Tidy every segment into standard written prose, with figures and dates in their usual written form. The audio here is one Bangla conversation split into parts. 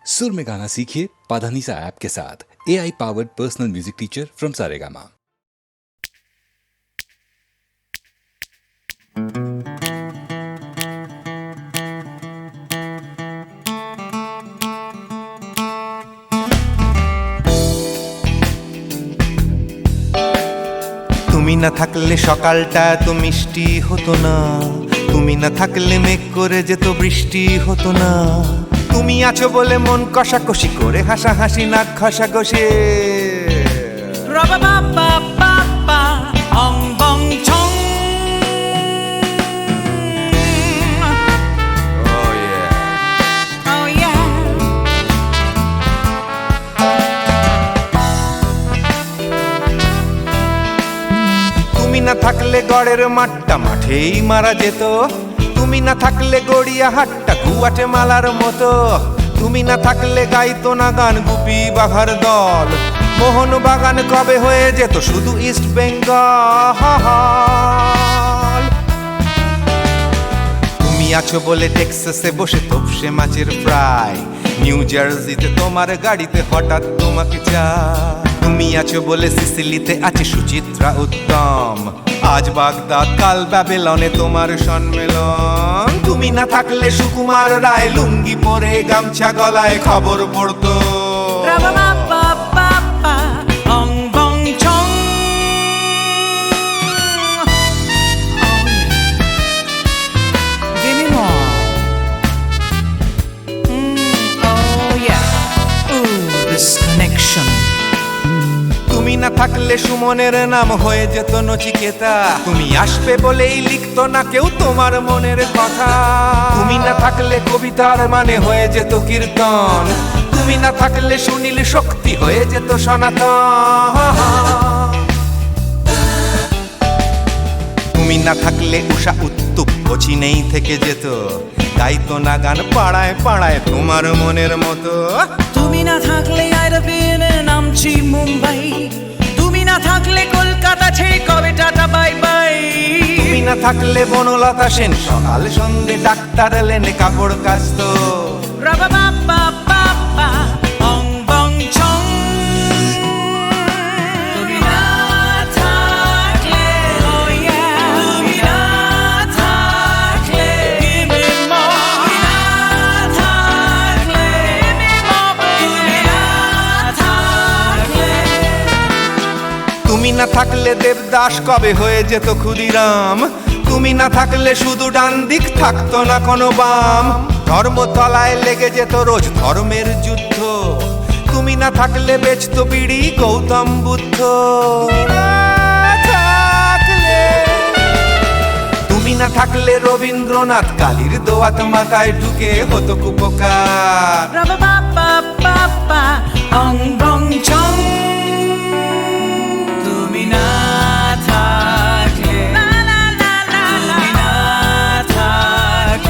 सुर में गाना सीखिए पाधानीसा ऐप के साथ। AI powered personal music teacher from Saregama. তুমি না থাকলে সকালটা এত মিষ্টি হতো না, তুমি না থাকলে মেঘ করে যেত বৃষ্টি হতো না। তুমি আছো বলে মন কষাকষি করে হাসাহাসি নাক ঘষাঘষি। তুমি না থাকলে গড়ের মাঠটা মাঠেই মারা যেত, তুমি না থাকলে গড়িয়া হাটটা গুয়াটে মালার মতো। তুমি না থাকলে গাইতো না গান গুপি বাঘার দল, মোহন বাগান কবে হয়ে যেত শুধু ইস্ট বেঙ্গল। তুমি আছো বলে টেক্সাসে বসে তোপসে মাছের ফ্রাই, নিউ জার্সিতে তোমার গাড়িতে হঠাৎ তোমাকে চাই। তুমি আছো বলে সিসিলিতে আছে সুচিত্রা উত্তম, আজ বাগদাদ কাল ব্যাবিলনে তোমার সম্মেলন। তুমি না থাকলে সুকুমার রায় লুঙ্গি পরে গামছা গলায় খবর পড়তো। তুমি না থাকলে সুমনের নাম হয়ে যেত নচিকেতা, তুমি আসবে বলেই লিখতো না কেউ তোমার মনের কথা। তুমি না থাকলে কবিতার মানে হয়ে যেত কীর্তন, তুমি না থাকলে সুনীল শক্তি হয়ে যেত সনাতন। তুমি না থাকলে উষা উত্তুপ কোচিনেই থেকে যেত, গাইতো না গান পাড়ায় পাড়ায় তোমার মনের মতো। তুমি না থাকলে নামছি মুম্বাই, তুমি না থাকলে কলকাতা ছেড়ে কবে টাটা বাই বাই। তুমি না থাকলে বনলতা সেন সকাল সন্ধে ডাক্তার লেনে কাপড় কাচতো। তুমি না থাকলে, তুমি না থাকলে, তুমি না থাকলে, তুমি না থাকলে। তুমি না থাকলে দেবদাস কবে হয়ে যেত ক্ষুদিরাম, তুমি না থাকলে শুধু ডান দিক থাকতো না কোনো বাম। ধর্মতলায় লেগে যেত রোজ ধর্মের যুদ্ধ, তুমি না থাকলে বেচতো বিড়ি গৌতম বুদ্ধ। তুমি না থাকলে রবীন্দ্রনাথ কালীর দোয়াত মাথায় ঢুকে হতো কুপকার। তুমি না থাকলে, তুমি না থাকলে, তুমি না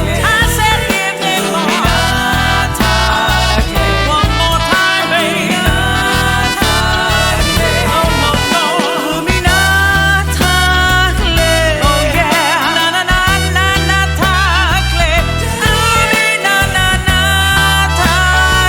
থাকলে, তুমি না থাকলে, তুমি না থাকলে, না না না না না থাকলে, তুমি না না না থাকলে।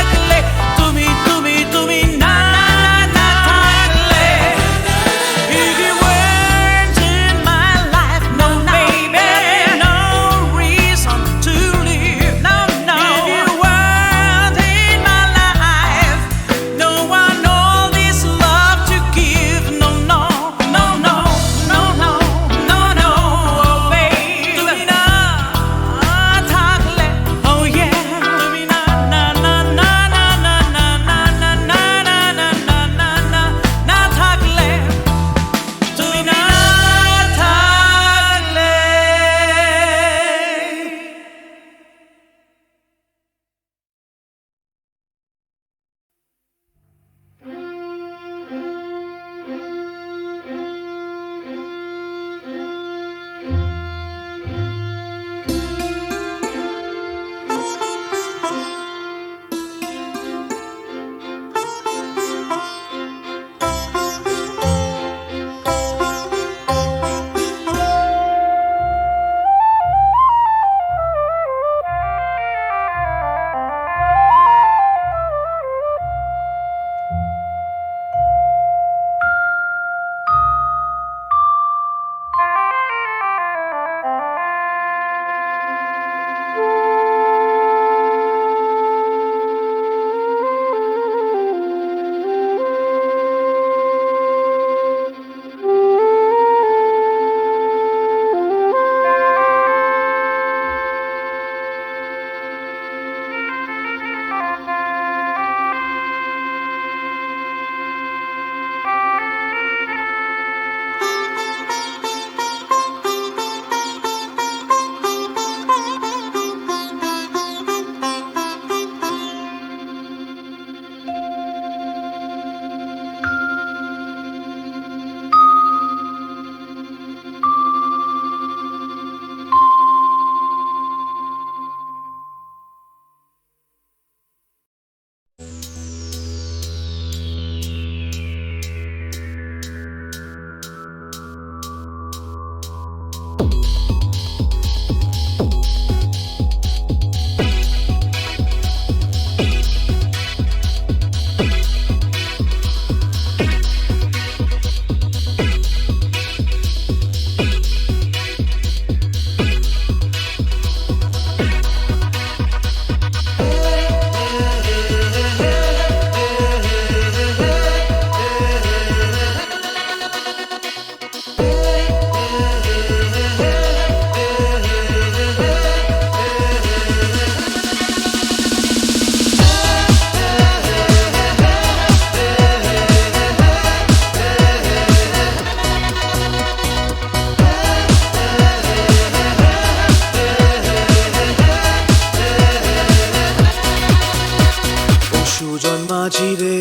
সুজন মাঝি রে,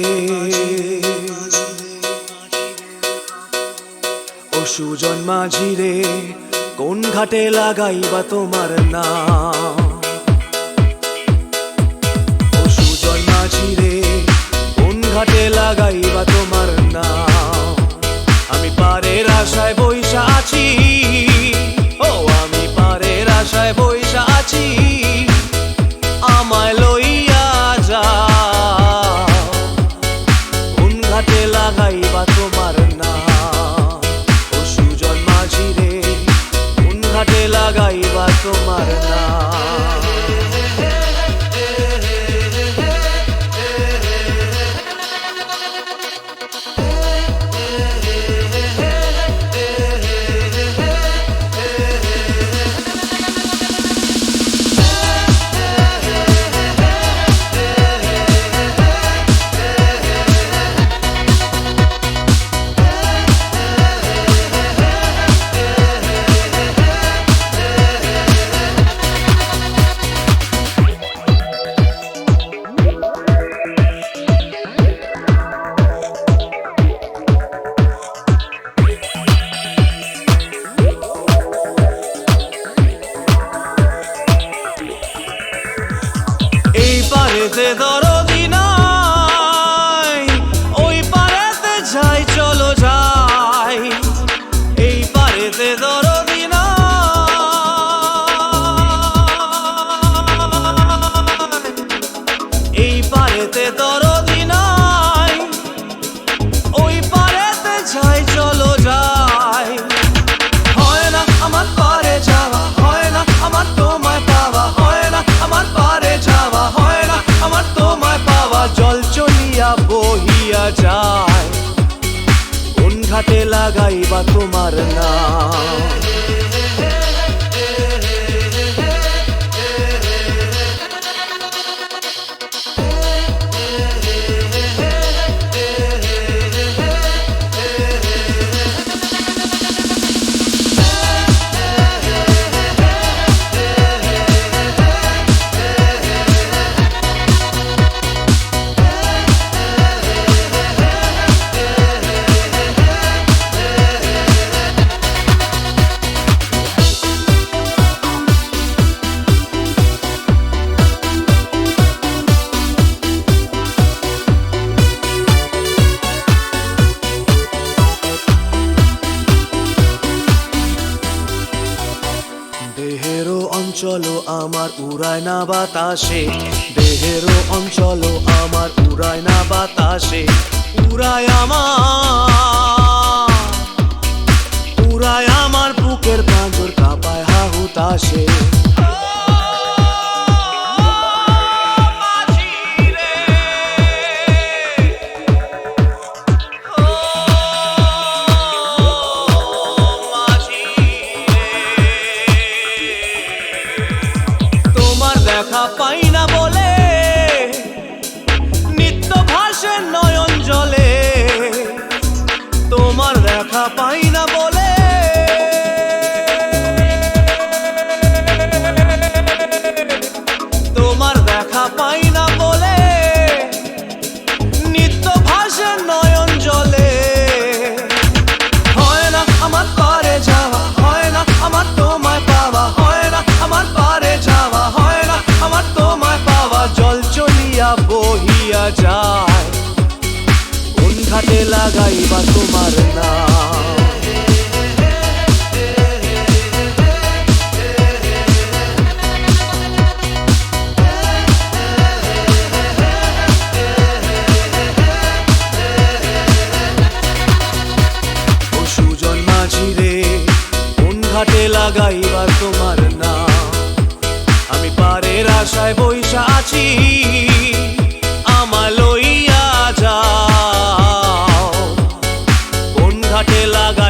ও সুজন মাঝি রে, কোন ঘাটে লাগাইবা তোমার নাম? ও সুজন মাঝি রে, কোন ঘাটে লাগাইবা তোমার নাম? আমি পারের আশায় বইসা আছি, ও আমি পারের আশায় বইসা আছি, আমায় লইয়া যাও, কোন ঘাটে লাগাইবা তোমার নাম? ও সুজন মাঝি রে, কোন ঘাটে লাগাইবা তোমার নাম? এই পারেতে দরদি নাই, ওই পারেতে যাই চলো যাই, এই পারেতে দরদি নাই, এই পারেতে দরদি নাই, ওই পারেতে যাই চলো যাই। হয় না আমার পারে যাওয়া, হয় না আমার তোমায় পাওয়া, হয় না আমার পারে যাওয়া, হয় না আমার তোমায় পাওয়া, জল চলিয়া বহিয়া যায়, কোন ঘাটে লাগাইবা তোমার নাম? দেহেরও অঞ্চল আমার উড়ায় না বাতাসে, দেহেরও অঞ্চল আমার উড়ায় না বাতাসে, উড়ায় আমার বুকের পাঁজর কাঁপায় হাহুতাশে। দেখা পাই না বলে নিত্য ভাসে নয়ন জলে, তোমার দেখা পাই না বলে, তোমার দেখা পাই না বলে নিত্য ভাসে নয়ন জলে। হয় না আমার পারে যাওয়া, হয় না আমার তোমায় পাওয়া, হয় না আমার পারে যাওয়া, হয় না আমার তোমায় পাওয়া, জল চলিয়া বহিয়া যায়, কোন ঘাটে লাগাইবা তোমার নাম? ও সুজন মাঝি রে, কোন ঘাটে লাগাইবা তোমার নাম? আমি পারের আশায় বইসা আছি, আমায় লইয়া যাও, কোন ঘাটে লাগা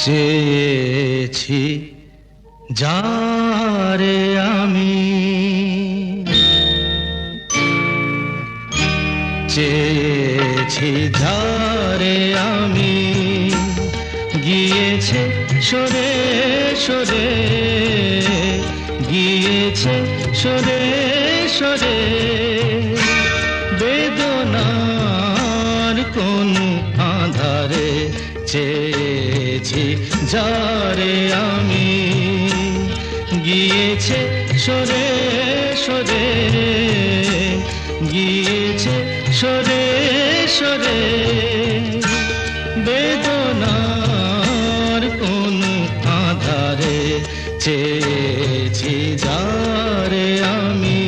চেয়েছি যারে আমি, চেয়েছি যারে আমি, গিয়েছে সরে সরে, গিয়েছে সরে সরে, বেদনার কোন আধারে চেয়েছি যারে আমি, গিয়েছে সরে সরে, গিয়েছে সরে সরে, বেদনার কোন আধারে চেয়েছি যারে আমি।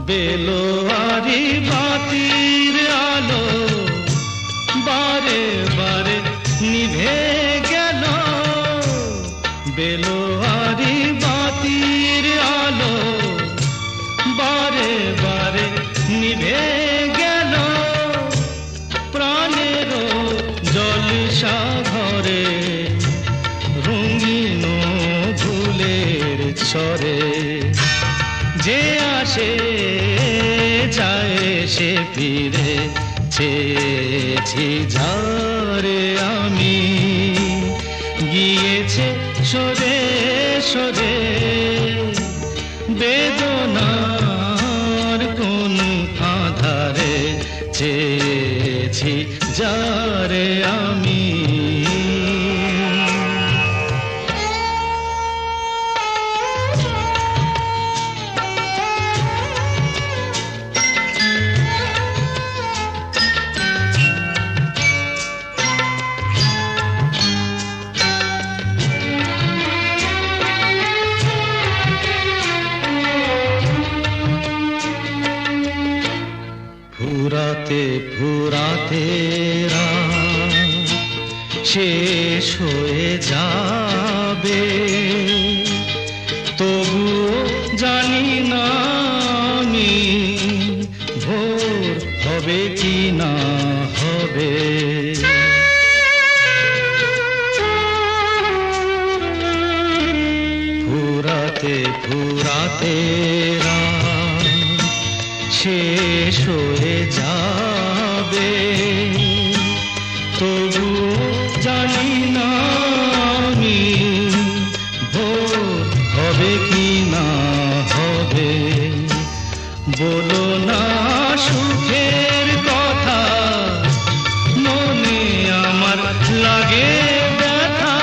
বেলোয়ারি বাতির আলো বারে বারে নিভে গেল, বেলোয়ারি বাতির আলো বারে বারে নিভে গেল, প্রাণের জলসা ঘরে রঙিন ফুলের ছড়ে, যে আসে যায় সে ফিরে, চেয়েছি যারে আমি, গিয়েছে সরে সরে, বেদনার কোন আধারে চেয়েছি যারে আমি। ফুরাতে ফুরাতে রাত শেষ হয়ে যাবে, তবুও জানি না আমি ভোর হবে কি না হবে। ফুরাতে ফুরাতে রাত শেষ হয়ে যাবে, তবু জানি না আমি ভোর হবে কি না হবে। বলো না সুখের কথা, মনে আমার লাগে ব্যথা,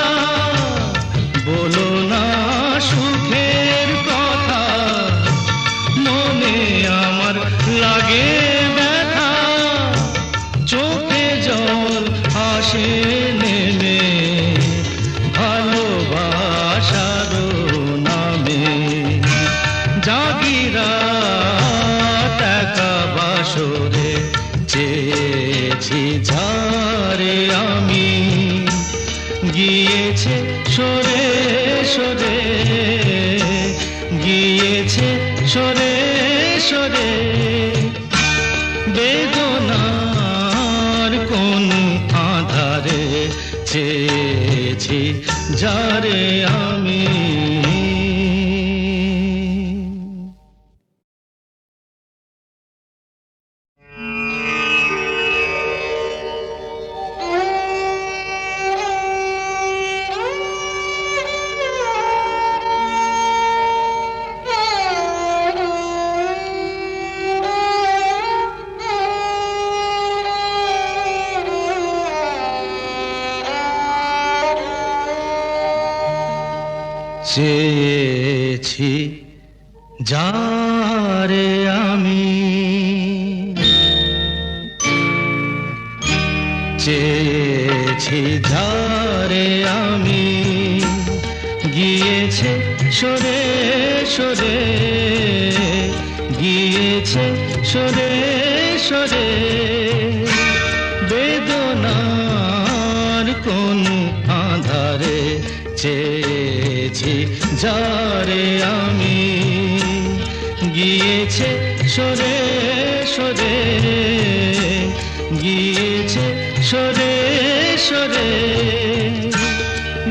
বলো না সুখের কথা, মনে আমার লাগে ব্যথা, চোখে জল আসে নেমে ভালোবাসার নামে, জাগিরা টাকা বাসরে চেয়েছি যারে আমি, গিয়েছে সরে সরে, গিয়েছে সরে সরে, বেদনার কোন আধারে চেয়েছি যারে আমি। চেয়েছি যারে আমি, চেয়েছি যারে আমি, গিয়েছে সরে সরে, গিয়েছে সরে সরে। বেদনার কোন আধারে চেয়েছি যারে আমি, গিয়েছে সরে সরে, গিয়েছে সরে সরে।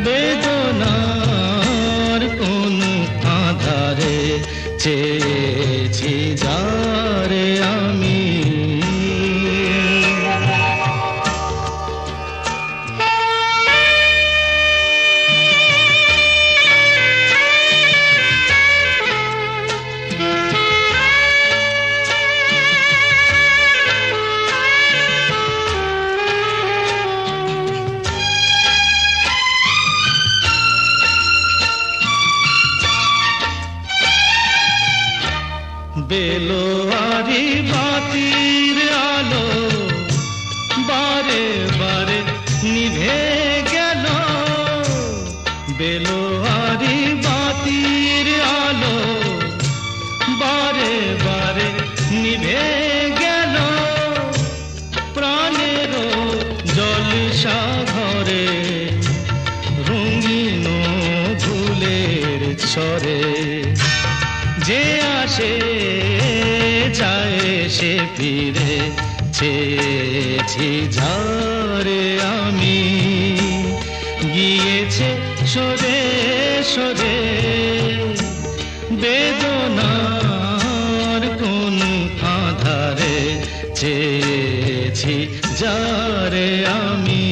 বেদনার কোন আধারে চেয়েছি যারে আমি। বেলোয়ারি বাতির আলো বারে বারে নিভে গেল, বেলোয়ারি বাতির আলো বারে বারে নিভে গেল। প্রাণের জলসা ঘরে রঙিন ফুলের ছড়ে, যে আসে যায় সে ফিরে চেয়েছি যারে আমি, গিয়েছে সরে সরে। বেদনার কোন আধারে চেয়েছি যারে আমি।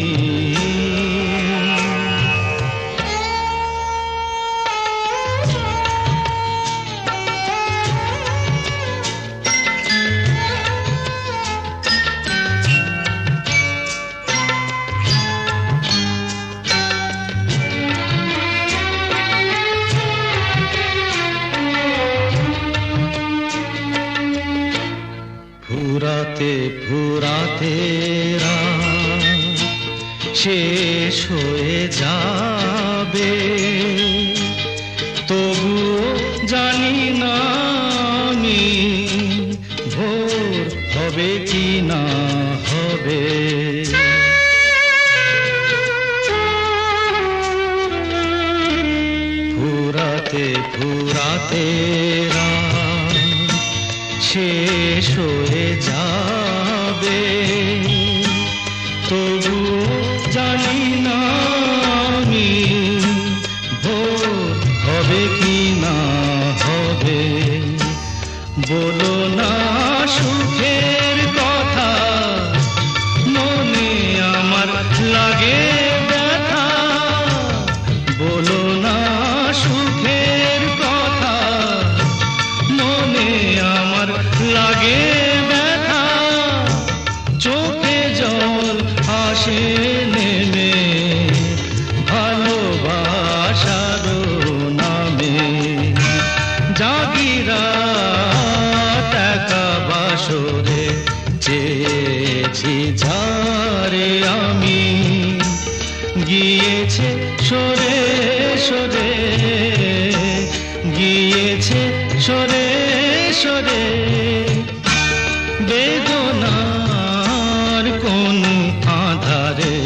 ফুরাতে ফুরাতে রাত শেষ হয়ে যাবে, তবুও জানি না আমি ভোর হবে কি না হবে। ফুরাতে ফুরাতে রাত শেষ হয়ে যাবে, তবুও জানি না আমি ভোর হবে কি না হবে। বলো না সুখের কথা, মনে আমার লাগে ব্যথা। বলো না সুখের কথা, মনে আমার লাগে ব্যথা। চোখে জল আসে নেমে ভালোবাসার নামে, জাগিরা টাকা বাসরে চেয়েছি যারে আমি, গিয়েছে সরে সরে, গিয়েছে সরে সরে। বেদনার কোন আধারে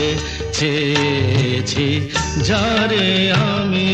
চেয়েছি যারে আমি।